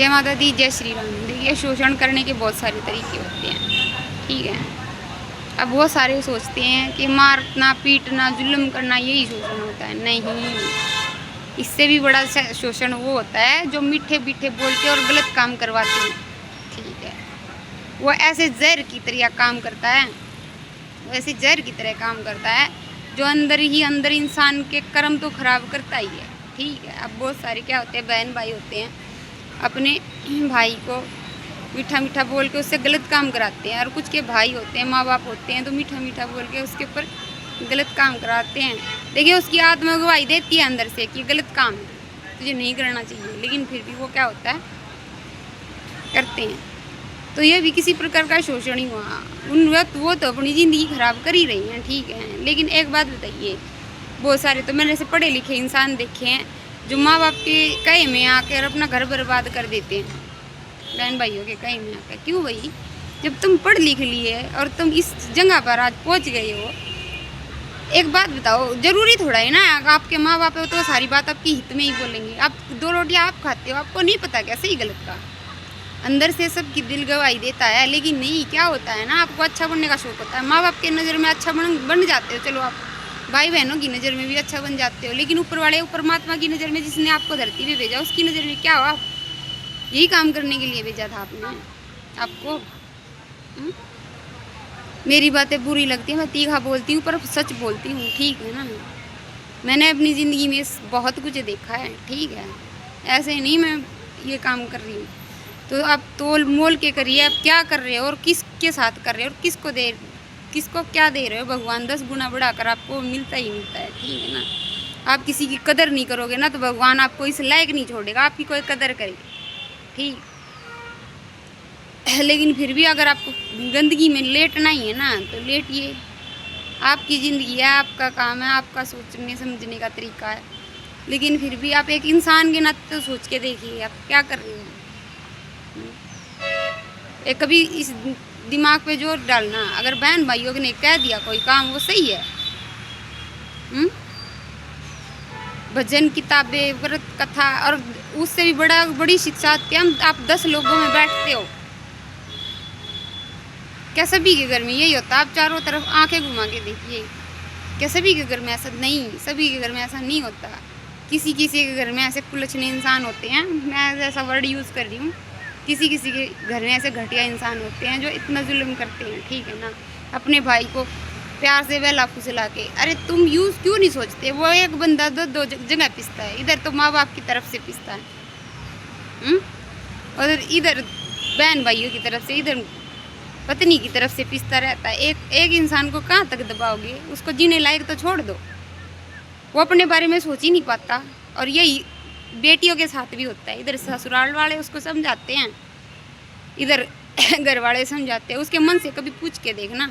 जय माता दी, जय श्री राम। देखिए, शोषण करने के बहुत सारे तरीके होते हैं, ठीक है। अब बहुत सारे सोचते हैं कि मारना, पीटना, जुल्म करना यही शोषण होता है। नहीं, इससे भी बड़ा शोषण वो होता है जो मीठे मीठे बोल के और गलत काम करवाते हैं, ठीक है। वो ऐसे जहर की तरह काम करता है, वो ऐसे जहर की तरह काम करता है जो अंदर ही अंदर इंसान के कर्म तो खराब करता ही है, ठीक है। अब बहुत सारे क्या होते हैं, बहन भाई होते हैं, अपने भाई को मीठा मीठा बोल के उससे गलत काम कराते हैं। और कुछ के भाई होते हैं, माँ बाप होते हैं, तो मीठा मीठा बोल के उसके ऊपर गलत काम कराते हैं। देखिए, उसकी आत्मा गवाही देती है अंदर से कि गलत काम है, तुझे नहीं करना चाहिए, लेकिन फिर भी वो क्या होता है, करते हैं। तो यह भी किसी प्रकार का शोषण ही हुआ। वो तो अपनी ज़िंदगी खराब कर ही रही हैं, ठीक है। लेकिन एक बात बताइए, बहुत सारे तो मैंने ऐसे पढ़े लिखे इंसान देखे हैं जो माँ बाप के कहे में आकर अपना घर बर्बाद कर देते हैं, बहन भाइयों के कहे में आकर। क्यों भाई, जब तुम पढ़ लिख लिए और तुम इस जगह पर आज पहुँच गए हो, एक बात बताओ, ज़रूरी थोड़ा है ना आपके माँ बाप हो तो सारी बात आपकी हित में ही बोलेंगे। आप 2 रोटियाँ आप खाते हो, आपको नहीं पता क्या सही गलत का, अंदर से सबकी दिल गवाही देता है। लेकिन नहीं, क्या होता है ना, आपको अच्छा बनने का शौक होता है, माँ बाप के नज़र में अच्छा बन जाते हो, चलो आप भाई बहनों की नज़र में भी अच्छा बन जाते हो। लेकिन ऊपर वाले, परमात्मा की नज़र में, जिसने आपको धरती पे भेजा, उसकी नज़र में क्या हो, आप यही काम करने के लिए भेजा था आपने आपको। मेरी बातें बुरी लगती हैं, मैं तीखा बोलती हूँ पर सच बोलती हूँ, ठीक है ना। मैंने अपनी ज़िंदगी में बहुत कुछ देखा है, ठीक है। ऐसे नहीं मैं ये काम कर रही हूँ। तो आप तोल मोल के करिए, आप क्या कर रहे हो और किसके साथ कर रहे हो और किसको क्या दे रहे हो। भगवान 10 गुना बढ़ाकर आपको मिलता ही मिलता है, ठीक है ना। आप किसी की कदर नहीं करोगे ना, तो भगवान आपको इस लायक नहीं छोड़ेगा आपकी कोई कदर करे, ठीक। लेकिन फिर भी अगर आपको गंदगी में लेटना ही है ना, तो लेटिए। आपकी ज़िंदगी है, आपका काम है, आपका सोचने समझने का तरीका है। लेकिन फिर भी आप एक इंसान के नाते तो सोच के देखिए, आप क्या कर रहे हो। एक कभी इस दिमाग पे जोर डालना, अगर बहन भाइयों ने कह दिया कोई काम वो सही है, भजन, किताबें, व्रत, कथा, और उससे भी बड़ी शिक्षा आती है। आप 10 लोगों में बैठते हो, क्या सभी के घर में यही होता है? आप चारों तरफ आंखें घुमा के देखिए, क्या सभी के घर में ऐसा? नहीं, सभी के घर में ऐसा नहीं होता। किसी किसी के घर में ऐसे कुलच्छने इंसान होते हैं, मैं ऐसा वर्ड यूज़ कर रही हूँ, किसी किसी के घर में ऐसे घटिया इंसान होते हैं जो इतना जुल्म करते हैं, ठीक है ना। अपने भाई को प्यार से बहला फुसला के, अरे तुम यूज़ क्यों नहीं सोचते, वो एक बंदा दो जगह पिसता है, इधर तो माँ बाप की तरफ से पिसता है, और इधर बहन भाइयों की तरफ से, इधर पत्नी की तरफ से पिसता रहता है। एक इंसान को कहाँ तक दबाओगे, उसको जीने लायक तो छोड़ दो। वो अपने बारे में सोच ही नहीं पाता। और यही बेटियों के साथ भी होता है, इधर ससुराल वाले उसको समझाते हैं, इधर घर वाले समझाते हैं। उसके मन से कभी पूछ के देखना,